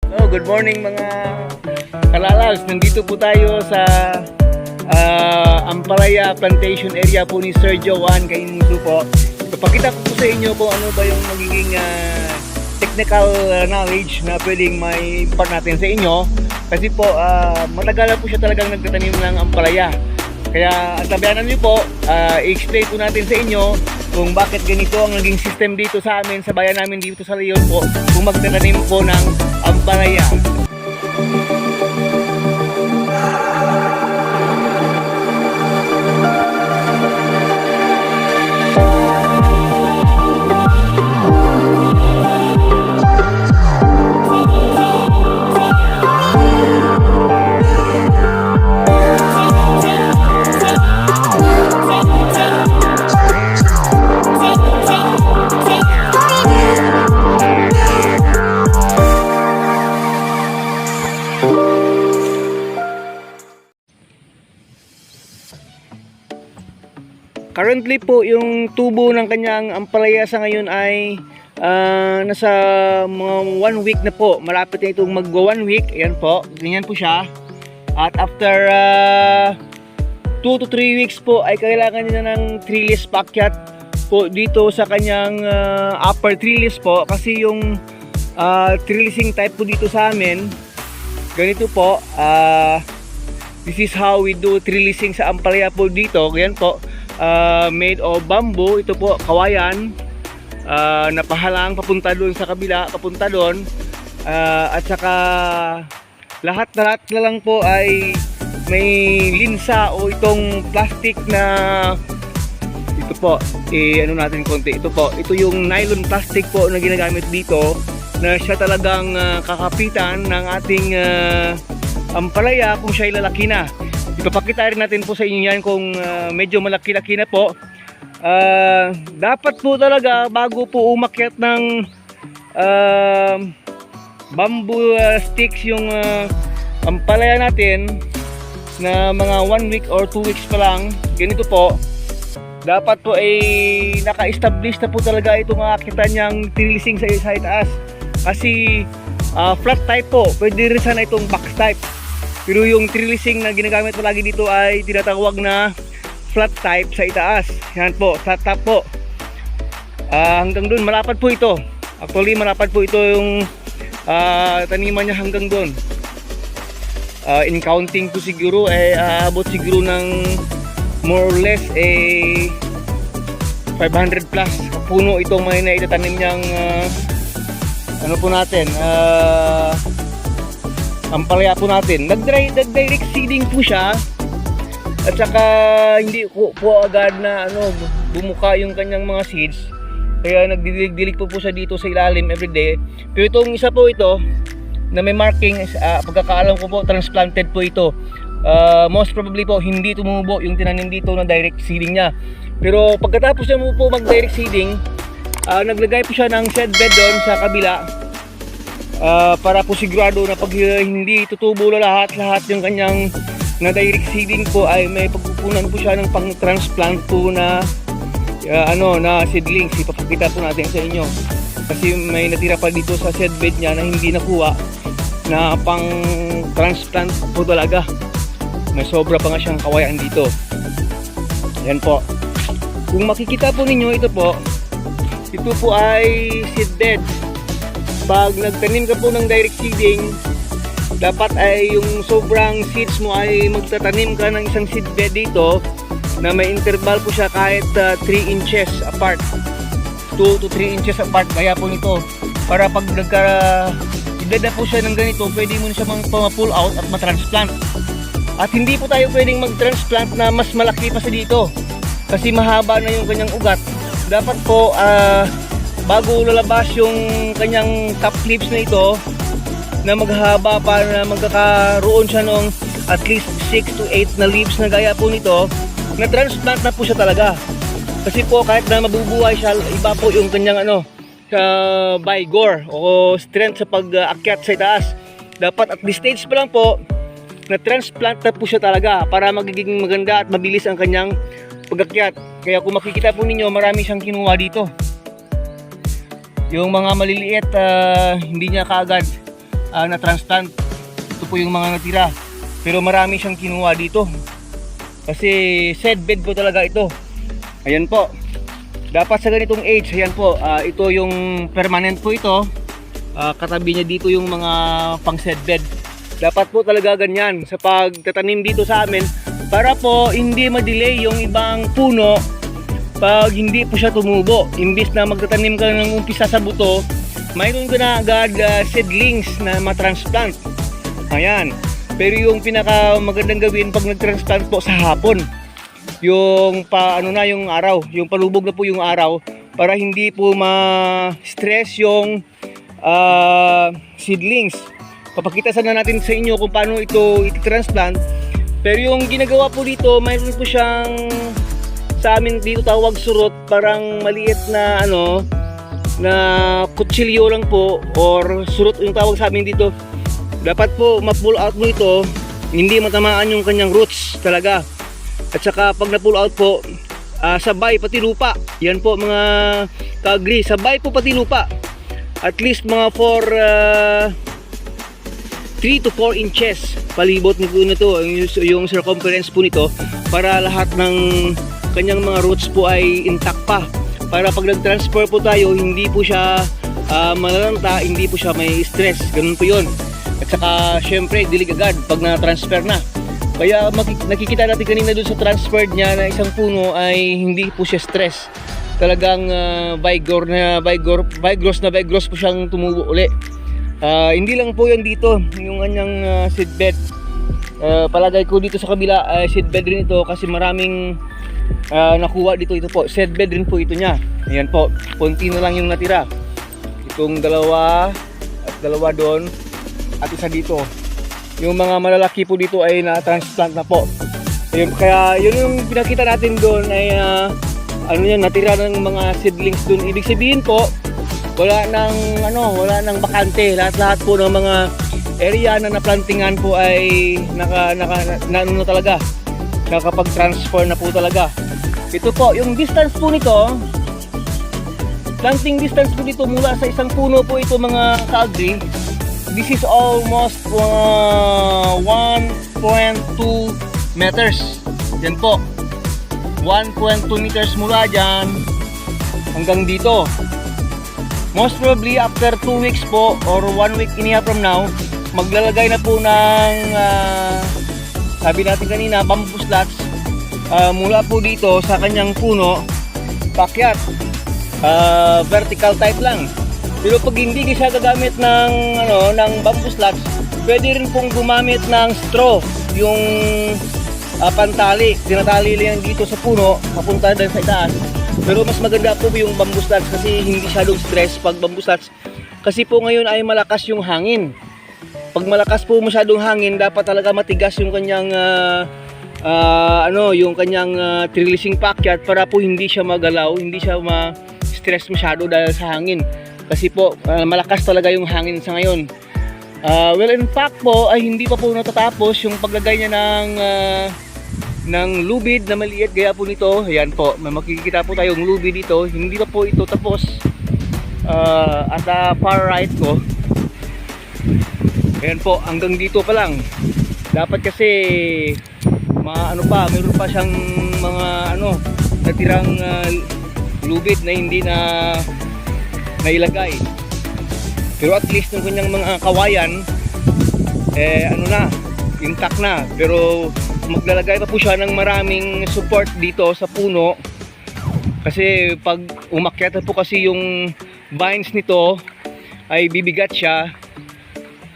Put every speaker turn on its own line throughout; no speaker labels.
Hello, good morning mga kalalaws. Nandito po tayo sa Ampalaya Plantation area po ni Sir Joan Kaimuso po. Ipapakita ko po sa inyo kung ano ba yung magiging technical knowledge na pwedeng may impart natin sa inyo. Kasi po matagal na po siya talagang nagtatanim ng ampalaya. Kaya ang tabianan niyo po, i-explain po natin sa inyo kung bakit ganito ang naging system dito sa amin, sa bayan namin dito sa Leon po, kung magtatanim po ng ampalaya. Currently po, yung tubo ng kanyang ampalaya sa ngayon ay nasa mga 1 week na po. Malapit na itong magwa 1 week. Ayan po, ganyan po siya. At after 2 to 3 weeks po ay kailangan niya ng trellis paakyat po dito sa kanyang upper trellis po. Kasi yung trellising type po dito sa amin, ganito po. This is how we do trellising sa ampalaya po dito. Ganyan po. Made of bamboo. Ito po kawayan, napahalang papunta doon sa kabila, papunta doon, at saka lahat na lang po ay may linsa o itong plastic na ito po, ano natin konti, ito po, ito yung nylon plastic po na ginagamit dito, na siya talagang kakapitan ng ating ampalaya kung siya lalaki na. Ipapakita rin natin po sa inyo yan kung medyo malaki-laki na po. Dapat po talaga bago po umakyat ng bamboo sticks yung ampalaya natin na mga 1 week or 2 weeks pa lang, ganito po, dapat po ay naka-establish na po talaga itong akitan niyang trellising sa itaas. Kasi flat type po, pwede rin sana itong box type. Pero yung trellising na ginagamit palagi dito ay tinatawag na flat type sa itaas. Yan po, flat top po. Hanggang doon, malapad po ito. Actually, malapad po ito yung taniman niya hanggang doon. In counting po siguro, abot siguro ng more or less 500 plus puno itong may naitatanim niyang ano po natin, ampalaya po natin. Nag-direct seeding po siya. At saka hindi po agad na bumuka yung kanyang mga seeds. Kaya nagdidilig-dilig po siya dito sa ilalim everyday. Pero itong isa po ito na may marking, pagkakaalam ko po, transplanted po ito. Most probably po hindi tumubo yung tinanim dito na direct seeding niya. Pero pagkatapos niya po mag-direct seeding, naglagay po siya ng seed bed doon sa kabila. Para po sigurado na pag hindi tutubo lahat yung kanyang na direct seeding po ay may pagkukunan po siya ng pang-transplant po na na seedlings. Ipapakita po natin sa inyo kasi may natira pa dito sa seed bed niya na hindi nakuha na pang-transplant po talaga. May sobra pa nga siyang kawayan dito. Yan po. Kung makikita po ninyo, ito po ay seed bed. Pag nagtanim ka po ng direct seeding, dapat ay yung sobrang seeds mo ay magtatanim ka ng isang seed bed dito na may interval po siya kahit 3 inches apart, 2 to 3 inches apart. Kaya po nito, para pag idada po siya ng ganito, pwede mo na siya ma-pull out at ma-transplant. At hindi po tayo pwedeng mag-transplant na mas malaki pa sa dito kasi mahaba na yung kanyang ugat. Dapat po bago lalabas yung kanyang top leaves na ito na maghahaba pa, na magkakaroon siya ng at least 6 to 8 na leaves na gaya po nito, na transplant na po siya talaga. Kasi po kahit na mabubuhay siya, iba po yung kanyang vigor o strength sa pag-akyat sa itaas. Dapat at this stage pa lang po na transplant na po siya talaga para magiging maganda at mabilis ang kanyang pag-akyat. Kaya kung makikita po ninyo, marami siyang kinuha dito. Yung mga maliliit, hindi niya kaagad na transplant. Ito po yung mga natira. Pero marami siyang kinuha dito. Kasi seed bed po talaga ito. Ayan po. Dapat sa ganitong age, ayan po, ito yung permanent po ito. Katabi niya dito yung mga pang seed bed. Dapat po talaga ganyan sa pagtatanim dito sa amin para po hindi ma-delay yung ibang puno pag hindi po siya tumubo. Imbis na magtatanim ka ng umpisa sa buto, mayroon ka na agad seedlings na matransplant. Ayan. Pero yung pinaka magandang gawin pag nag-transplant po sa hapon, yung yung araw, yung palubog na po yung araw para hindi po ma-stress yung seedlings. Papakita sana natin sa inyo kung paano ito i-transplant. Pero yung ginagawa po dito, mayroon po siyang sa amin dito tawag surot, parang maliit na na kutsilyo lang po or surot yung tawag sa amin dito. Dapat po ma-pull out mo ito, hindi matamaan yung kanyang roots talaga. At saka pag na-pull out po, sabay pati lupa. Yan po mga ka-agree, sabay po pati lupa. At least mga 3 to 4 inches palibot nito yung circumference po nito para lahat ng kanyang mga roots po ay intact pa. Para pag nag-transfer po tayo, hindi po siya malalanta, hindi po siya may stress. Ganun po yun. At saka syempre dilig agad pag na-transfer na. Kaya nakikita natin kanina dun sa transferred niya na isang puno ay hindi po siya stress. Talagang vigorous po siyang tumubo uli. Hindi lang po yan dito, yung kanyang seed bed. Palagay ko dito sa kabila seed bed rin ito kasi maraming nakuha dito. Ito po, seed bed rin po ito niya. Ayan po, konti na lang yung natira. Itong dalawa at dalawa doon at isa dito. Yung mga malalaki po dito ay na-transplant na po. Ayun, kaya yun yung pinakita natin doon ay natira ng mga seedlings doon. Ibig sabihin po, wala nang bakante. Lahat po ng mga area na naplantingan po ay talaga. Nakapag-transfer na po talaga. Ito po, yung distance po nito, planting distance po dito mula sa isang puno po ito mga ka-agree. This is almost 1.2 meters. Yan po. 1.2 meters mula dyan hanggang dito. Most probably after 2 weeks po or 1 week and a half from now, maglalagay na po ng sabi natin kanina, bamboo slats mula po dito sa kanyang puno, pakyat, vertical type lang. Pero pag hindi siya gagamit ng bamboo slats, pwede rin pong gumamit ng straw, yung pantali, tinatali lang dito sa puno, papunta din sa itaas. Pero mas maganda po yung bamboo slats kasi hindi masyadong stress pag bamboo slats. Kasi po ngayon ay malakas yung hangin. Pag malakas po masyadong hangin, dapat talaga matigas yung kanyang trellising packet para po hindi siya magalaw, hindi siya ma-stress masyado dahil sa hangin. Kasi po malakas talaga yung hangin sa ngayon. Well, in fact po ay hindi pa po natatapos yung paglagay niya ng lubid na maliit gaya po nito. Ayan po, may makikita po tayong lubid dito. Hindi pa po ito tapos. At far right ko, ayan po, hanggang dito pa lang. Dapat kasi mayroon pa siyang mga natirang lubid na hindi na nailagay. Pero at least yung kanyang mga kawayan intact na. Pero maglalagay pa po siya ng maraming support dito sa puno. Kasi pag umakyat po kasi yung vines nito ay bibigat siya.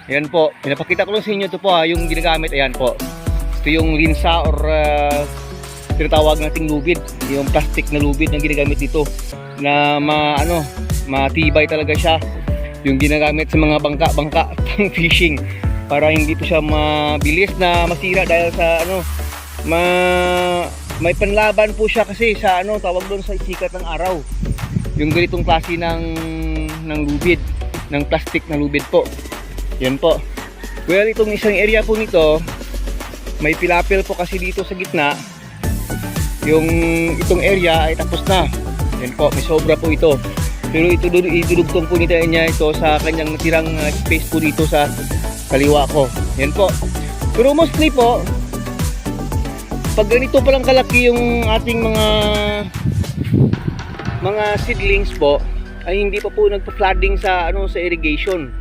Ayan po, pinapakita ko lang sa inyo ito po yung ginagamit. Ayan po, ito yung linsa or tinatawag nating lubid, yung plastic na lubid na ginagamit dito na matibay talaga siya, yung ginagamit sa mga bangka pang fishing para hindi po siya mabilis na masira dahil sa may panlaban po siya kasi sa tawag doon sa sikat ng araw, yung ganitong klase ng lubid, ng plastic na lubid po. Yan po. Well, itong isang area po nito, may pilapil po kasi dito sa gitna. Itong area ay tapos na. Yan po, may sobra po ito. Pero idudugtong po niya ito sa kanyang natirang space po dito sa kaliwa ko. Yan po. Pero mostly po, pag ganito palang kalaki yung ating mga seedlings po, ay hindi pa po nagpa-flooding sa sa irrigation.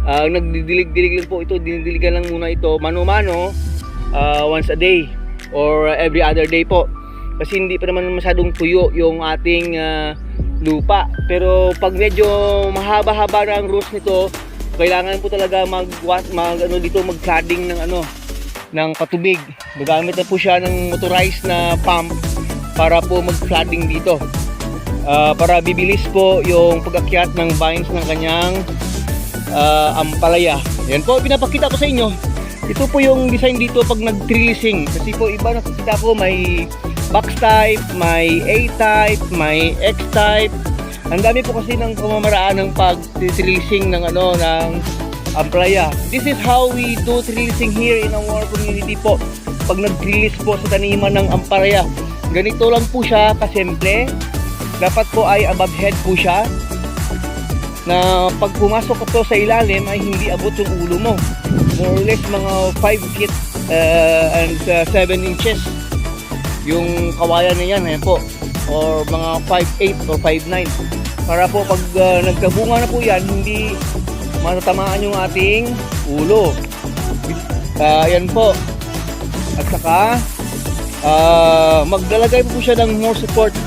Nagdidilig-dilig lang po ito, dinidiligan lang muna ito mano-mano, once a day or every other day po. Kasi hindi pa naman masyadong tuyo yung ating lupa. Pero pag medyo mahaba-haba na ang roots nito, kailangan po talaga mag-flooding ng patubig. Gagamit na po siya ng motorized na pump para po mag-flooding dito. Para bibilis po yung pag-akyat ng vines ng kanyang ampalaya. Yan po, pinapakita ko sa inyo. Ito po yung design dito pag nag-trellising. Kasi po iba nakikita ko may box type, may A type, may X type. Ang dami po kasi ng pamamaraan ng pag-trellising ng ampalaya. This is how we do trellising here in our community po. Pag nag-trellis po sa taniman ng ampalaya, ganito lang po siya kasimple. Dapat po ay above head po siya, na pag pumasok ka po sa ilalim ay hindi abot yung ulo mo. More or less mga 5 feet and 7 inches yung kawayan na yan, ayan po, or mga 5'8 or 5'9, para po pag nagkabunga na po yan, hindi matatamaan yung ating ulo. Ayan po. At saka maglalagay po siya ng more support,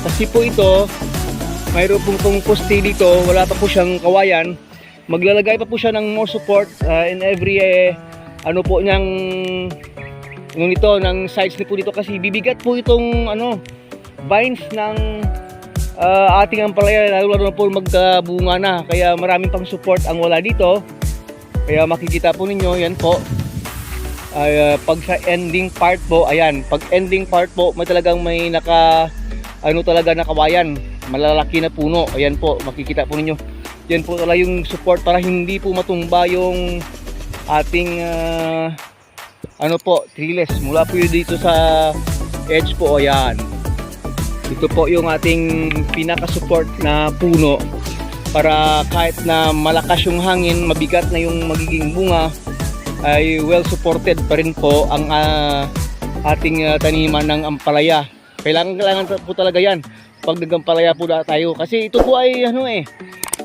kasi po ito mayroon pong poste dito, wala pa po siyang kawayan. Maglalagay pa po siya ng more support in every po niyang ng sides po dito, kasi bibigat po itong vines ng ating ampalaya, lalo na po magkabunga na, kaya maraming pang support ang wala dito. Kaya makikita po ninyo yan po, pag sa ending part po, ayan, pag ending part po may talagang may talaga nakawayan, malalaki na puno. Ayan po, makikita po ninyo. Yan po talaga yung support para hindi po matumba yung ating trellis. Mula po yun dito sa edge po. Ayan. Ito po yung ating pinaka-support na puno, para kahit na malakas yung hangin, mabigat na yung magiging bunga, ay well supported pa rin po ang ating taniman ng ampalaya. Kailangan po talaga yan pag nagampalaya po tayo, kasi ito po ay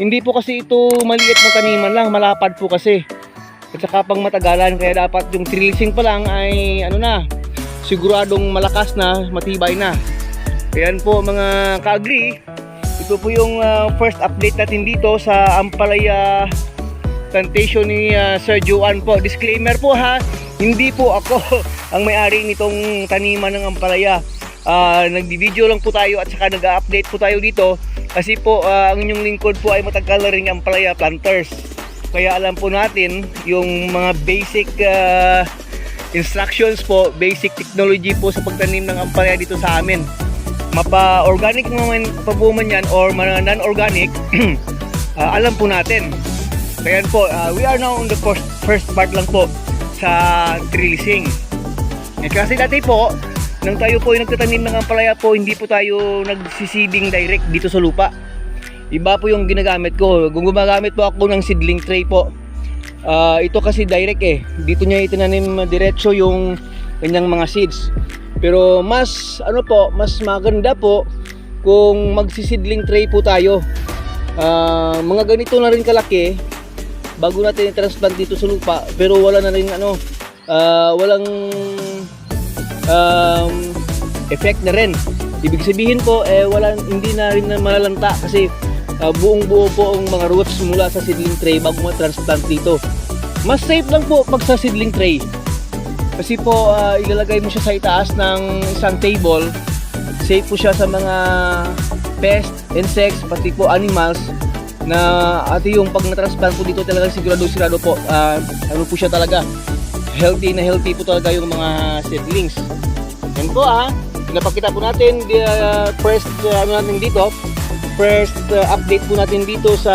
hindi po kasi ito maliit na taniman lang, malapad po kasi, at saka pang matagalan, kaya dapat yung trellising pa lang ay siguradong malakas na, matibay na. Ayan po mga ka-agri, ito po yung first update natin dito sa ampalaya plantation ni Sir Joan po. Disclaimer po ha, hindi po ako ang may-ari nitong taniman ng ampalaya. Nagdi-video lang po tayo at saka nag-update po tayo dito, kasi po ang inyong lingkod po ay matagal na rin ang ampalaya planters, kaya alam po natin yung mga basic instructions po, basic technology po sa pagtanim ng ampalaya dito sa amin. Mapa-organic naman pa po man yan or non-organic, alam po natin. Kaya po, we are now on the first part lang po sa trellising. Kasi dati po, nang tayo po ay nagtatanim ng ampalaya po, hindi po tayo nagsiseeding direct dito sa lupa. Iba po yung ginagamit ko. Gumagamit po ako ng seedling tray po. Ito kasi direct dito niya itinanim diretso yung kanyang mga seeds. Pero mas mas maganda po kung magsiseedling tray po tayo. Mga ganito na rin kalaki bago natin i-transplant dito sa lupa, pero wala na rin walang effect na rin. Ibig sabihin po hindi na rin malalanta, kasi buong buo po ang mga roots mula sa seedling tray bago ma-transplant dito. Mas safe lang po pag sa seedling tray, kasi po ilalagay mo siya sa itaas ng isang table. Safe po siya sa mga pest, insects, pati po animals, na yung pag na-transplant po dito talaga sigurado po po siya talaga healthy po talaga yung mga seedlings. Yan po pinapakita po natin first natin dito, first update po natin dito sa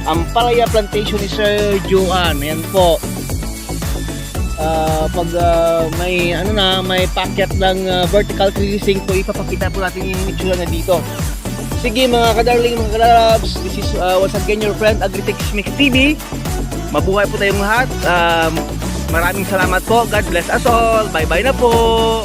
ampalaya plantation ni Sir Joan. Yan po, pag may may packet ng vertical trellising po, ipapakita po natin yung itsura na dito. sige mga kadarling, mga kalabs, this is once again your friend Agritech Mix TV. Mabuhay po tayong lahat. Maraming salamat po. God bless us all. Bye bye na po.